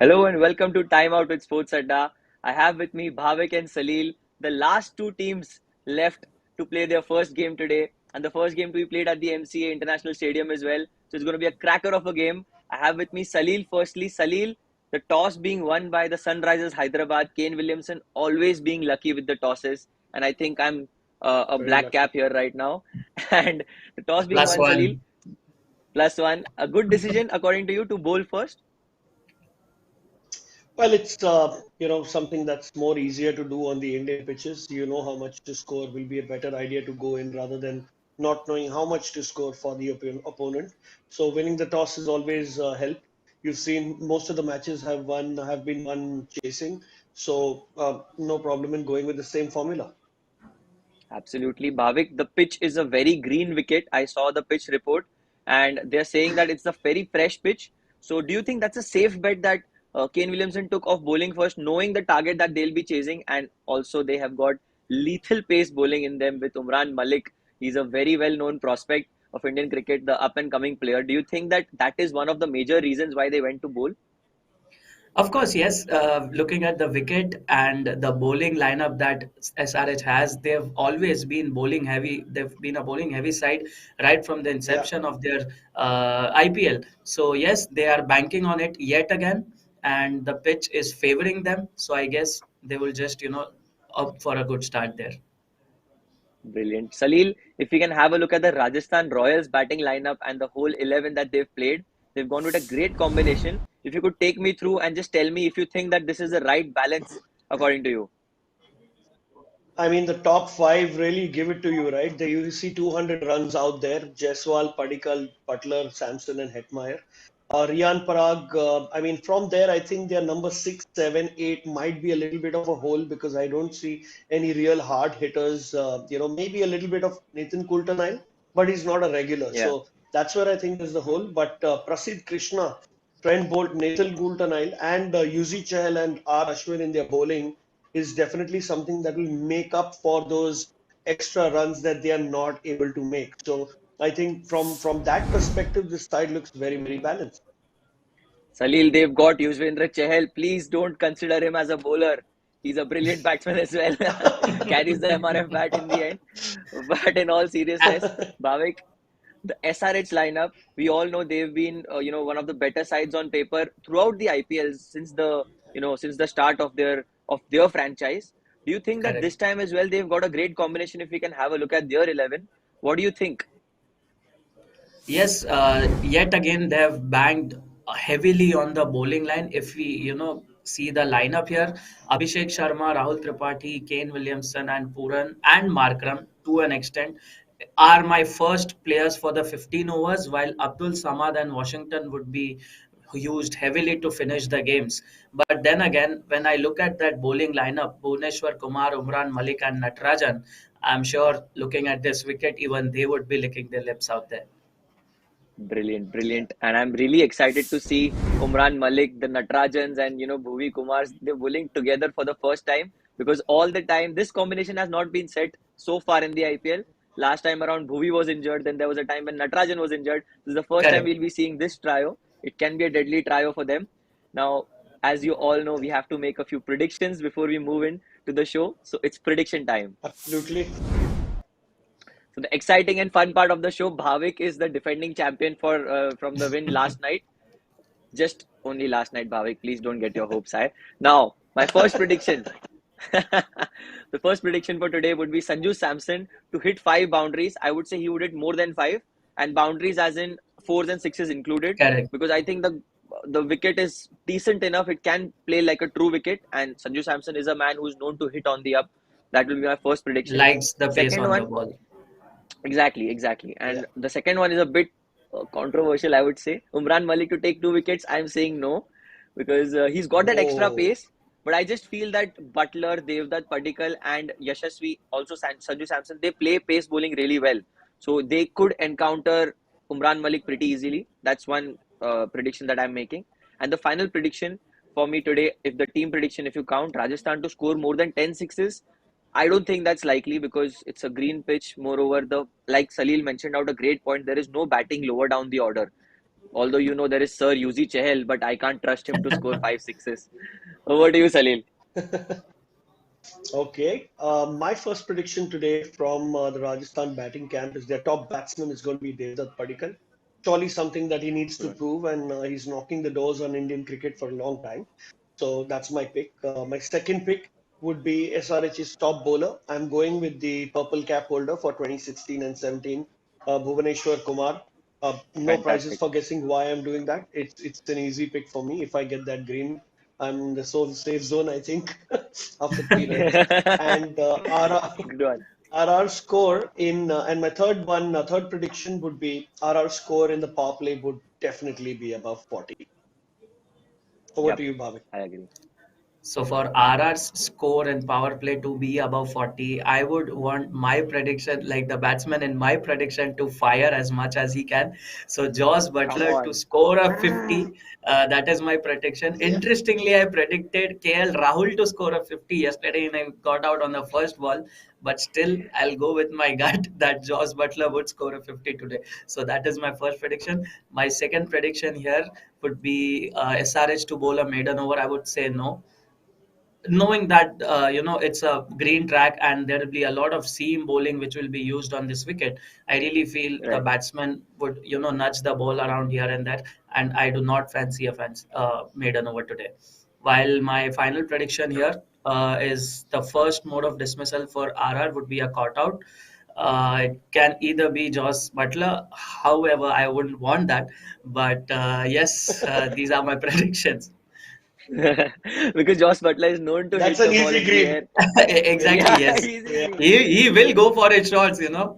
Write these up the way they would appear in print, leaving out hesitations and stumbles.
Hello and welcome to Time Out with Sports Adda. I have with me Bhavik and Salil, the last two teams left to play their first game today, and the first game to be played at the MCA International Stadium as well. So it's going to be a cracker of a game. I have with me Salil firstly. Salil, the toss being won by the Sunrisers Hyderabad, Kane Williamson always being lucky with the tosses, and I think I'm a Very black cap lucky. here right now. And the toss being Plus won, Salil, one. +1. A good decision according to you to bowl first? Well, it's something that's more easier to do on the Indian pitches. You know how much to score will be a better idea to go in rather than not knowing how much to score for the opponent. So winning the toss is always help. You've seen most of the matches have been won chasing. So no problem in going with the same formula. Absolutely, Bhavik. The pitch is a very green wicket. I saw the pitch report, and they're saying that it's a very fresh pitch. So, do you think that's a safe bet that Kane Williamson took off bowling first, knowing the target that they'll be chasing, and also they have got lethal pace bowling in them with Umran Malik. He's a very well-known prospect of Indian cricket, the up-and-coming player. Do you think that that is one of the major reasons why they went to bowl? Of course, yes. Looking at the wicket and the bowling lineup that SRH has, they've always been bowling heavy. They've been a bowling heavy side right from the Yeah. inception of their IPL. So yes, they are banking on it yet again, and the pitch is favoring them. So I guess they will just up for a good start there. Brilliant. Salil, if we can have a look at the Rajasthan Royals batting lineup and the whole 11 that they've played, they've gone with a great combination. If you could take me through and just tell me if you think that this is the right balance according to you. I mean, the top five really give it to you, right? There you see 200 runs out there. Jaiswal, Padikkal, Butler, Sampson, and Hetmeyer. Riyan Parag, I mean, from there, I think their number six, seven, eight might be a little bit of a hole because I don't see any real hard hitters. Maybe a little bit of Nathan Coulter-Nile, but he's not a regular. Yeah. So that's where I think is the hole. But Prasidh Krishna, Trent Bolt, Nathan Coulter-Nile, and Yuzi Chahal and R. Ashwin in their bowling is definitely something that will make up for those extra runs that they are not able to make. So I think from that perspective, this side looks very, very balanced. Salil, they've got Yuzvendra Chahal. Please don't consider him as a bowler. He's a brilliant batsman as well. Carries the MRF bat in the end. But in all seriousness, Bhavik, the SRH lineup, we all know they've been, one of the better sides on paper throughout the IPL since the start of their franchise. Do you think that this Correct. time as well they've got a great combination? If we can have a look at their 11, what do you think? Yes, yet again they have banged heavily on the bowling line. If we, see the lineup here, Abhishek Sharma, Rahul Tripathi, Kane Williamson, and Puran and Markram to an extent are my first players for the 15 overs, while Abdul Samad and Washington would be used heavily to finish the games. But then again, when I look at that bowling lineup, Bhuvneshwar Kumar, Umran Malik, and Natarajan, I'm sure looking at this wicket, even they would be licking their lips out there. Brilliant, Yeah. brilliant. And I'm really excited to see Umran Malik, the Natarajans, and Bhuvi Kumars, they're bowling together for the first time because all the time this combination has not been set so far in the IPL. Last time around, Bhuvi was injured, then there was a time when Natarajan was injured. This is the first time Correct. we'll be seeing this trio. It can be a deadly trio for them. Now, as you all know, we have to make a few predictions before we move in to the show. So it's prediction time. Absolutely. So the exciting and fun part of the show, Bhavik is the defending champion for from the win last night. Just only last night, Bhavik. Please don't get your hopes high. Now, my first prediction. The first prediction for today would be Sanju Samson to hit five boundaries. I would say he would hit more than five, and boundaries as in fours and sixes included, Correct. because I think the wicket is decent enough. It can play like a true wicket, and Sanju Samson is a man who's known to hit on the up. That will be my first prediction. Likes the pace Second on the one, ball. exactly, exactly. Yeah. And the second one is a bit controversial, I would say. Umran Malik to take two wickets, I'm saying no, because he's got that extra Whoa. pace. But I just feel that Butler, Devdutt Padikkal, and Yashasvi, also Sanju Samson, they play pace bowling really well. So they could encounter Umran Malik pretty easily. That's one prediction that I'm making. And the final prediction for me today, if the team prediction, if you count Rajasthan to score more than 10 sixes, I don't think that's likely because it's a green pitch. Moreover, the like Salil mentioned out a great point. There is no batting lower down the order. Although there is Sir Yuzi Chahal, but I can't trust him to score five sixes. Over to you, Salil. Okay. My first prediction today from the Rajasthan batting camp is their top batsman is going to be Devdutt Padikkal. Surely something that he needs to Good. prove, and he's knocking the doors on Indian cricket for a long time. So that's my pick. My second pick would be SRH's top bowler. I'm going with the purple cap holder for 2016 and 17, Bhuvaneshwar Kumar. No prizes Fantastic. for guessing why I'm doing that. It's an easy pick for me. If I get that green, I'm in the safe zone, I think, after 3 runs. And Good one. RR score and my third prediction would be RR score in the power play would definitely be above 40. Over to Yep, you, Bhavik. I agree. So for RR's score and power play to be above 40, I would want my prediction, like the batsman in my prediction, to fire as much as he can. So Josh Come Butler to on. score a 50, that is my prediction. Yeah. Interestingly, I predicted KL Rahul to score a 50 yesterday and I got out on the first ball. But still, I'll go with my gut that Josh Butler would score a 50 today. So that is my first prediction. My second prediction here would be SRH to bowl a maiden over. I would say no, knowing that it's a green track and there will be a lot of seam bowling which will be used on this wicket. I really feel the Right. batsman would nudge the ball around here and there, and I do not fancy a maiden over today. While my final prediction here is the first mode of dismissal for RR would be a caught out. It can either be Josh Butler, however I wouldn't want that, but yes, these are my predictions. Because Josh Butler is known to That's hit an the ball easy in the green. air. Yeah. Exactly, Yeah, yes. easy Yeah. green. He will go for his shots. Yeah. No,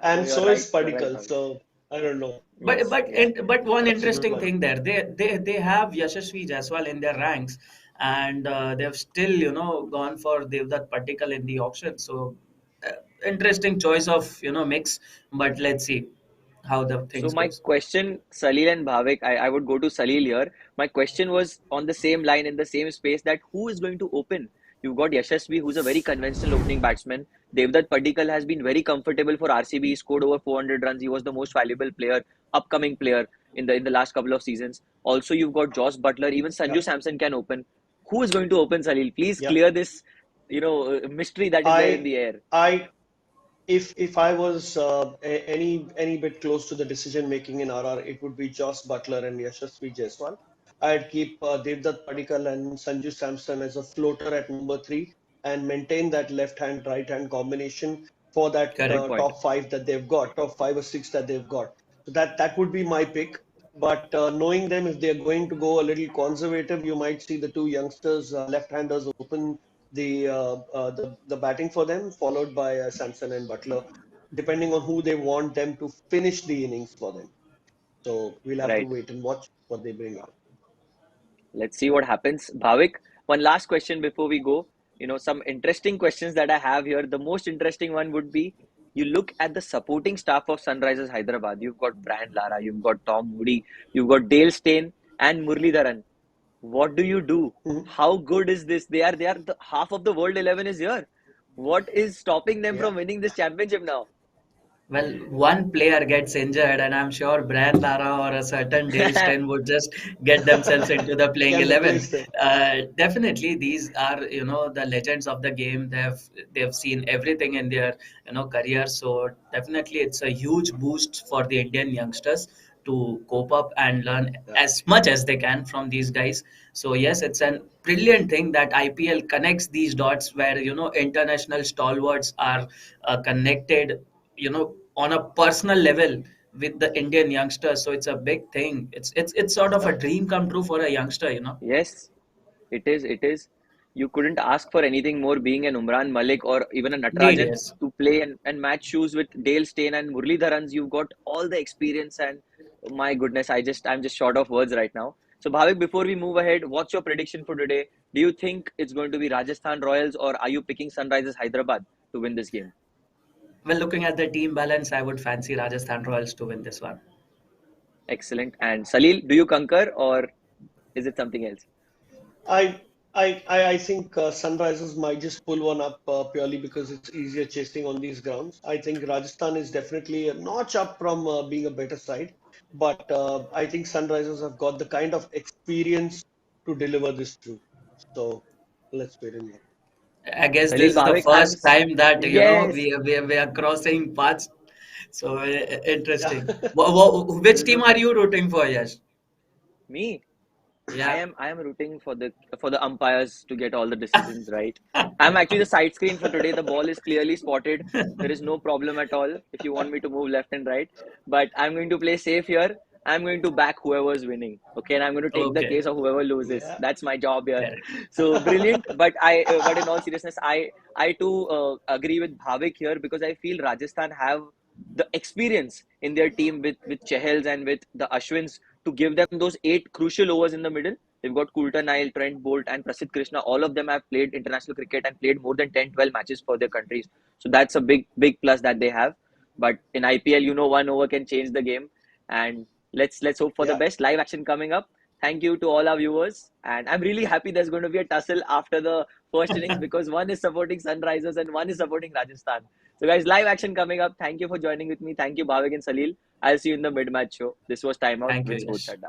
And you're so right. is You're right, Padikkal. Bhavik. So I don't know. But Yes, yeah. one That's a good interesting one. thing there, they have Yashasvi Jaiswal in their ranks, and they've still gone for Devdutt Patikal in the auction. So uh, interesting choice of mix. But let's see how the So things my goes. question, Salil and Bhavik, I would go to Salil here. My question was on the same line in the same space that who is going to open? You've got Yashasvi, who's a very conventional opening batsman. Devdutt Padikkal has been very comfortable for RCB. He scored over 400 runs. He was the most valuable player, upcoming player in the last couple of seasons. Also, you've got Josh Butler. Even Sanju Yep. Samson can open. Who is going to open, Salil? Please Yep. clear this, mystery that is there in I the air. I if I was any bit close to the decision making in RR, it would be Josh Butler and Yashasvi Jaiswal. I'd keep Devdutt Padikkal and Sanju Samson as a floater at number three and maintain that left hand right hand combination for that Good Correct. point. top five that they've got, top five or six that they've got. So that would be my pick. But knowing them, if they're going to go a little conservative, you might see the two youngsters, left-handers, open the batting for them, followed by Samson and Butler, depending on who they want them to finish the innings for them. So we'll have to Right. wait and watch what they bring out. Let's see what happens. Bhavik, one last question before we go. Some interesting questions that I have here. The most interesting one would be you look at the supporting staff of Sunrisers Hyderabad. You've got Brian Lara, you've got Tom Moody, you've got Dale Steyn and Muralidharan. What do you do? Mhm. How good is this? They are half of the world 11 is here. What is stopping them Yeah, from winning this championship now? Well, one player gets injured, and I'm sure Brian Lara or a certain Dale Steyn would just get themselves into the playing can 11. replace them. Definitely, these are the legends of the game. They've seen everything in their career. So definitely, it's a huge boost for the Indian youngsters to cope up and learn Yeah, as much as they can from these guys. So yes, it's an brilliant thing that IPL connects these dots where international stalwarts are connected on a personal level with the Indian youngsters. So it's a big thing. It's sort of a yeah, dream come true for a youngster. Yes, it is. It is. You couldn't ask for anything more being an Umran Malik or even a Indeed, Natarajan yes. to play and match shoes with Dale Steyn and Muralidharans. You've got all the experience and my goodness, I'm just short of words right now. So Bhavik, before we move ahead, what's your prediction for today? Do you think it's going to be Rajasthan Royals or are you picking Sunrisers Hyderabad to win this game? Well, looking at the team balance, I would fancy Rajasthan Royals to win this one. Excellent. And Salil, do you concur or is it something else? I think Sunrisers might just pull one up purely because it's easier chasing on these grounds. I think Rajasthan is definitely a notch up from being a better side, but I think Sunrisers have got the kind of experience to deliver this through. So let's wait and watch. I guess Salil, this is the Bhavik, I'm first time that yes, we are crossing paths. So Yeah, interesting. Which there's team a are you rooting for, Yash? me. Yeah. I am rooting for the umpires to get all the decisions right. I'm actually the side screen for today. The ball is clearly spotted. There is no problem at all if you want me to move left and right. But I'm going to play safe here. I'm going to back whoever's winning. Okay, and I'm going to take the Okay. case of whoever loses. yeah, That's my job here. Correct. So brilliant. But in all seriousness, I too agree with Bhavik here because I feel Rajasthan have the experience in their team with Chehels and with the Ashwins to give them those 8 crucial overs in the middle. They've got Coulter Nile, Trent Bolt, and Prasidh Krishna. All of them have played international cricket and played more than 10, 12 matches for their countries. So that's a big plus that they have. But in IPL, one over can change the game. And let's hope for the yeah. best. Live action coming up. Thank you to all our viewers. And I'm really happy there's going to be a tussle after the first innings because one is supporting Sunrisers and one is supporting Rajasthan. So, guys, live action coming up. Thank you for joining with me. Thank you, Bhavik and Salil. I'll see you in the mid match show. This was Time Out Thank you, with Sports Yash. Adda.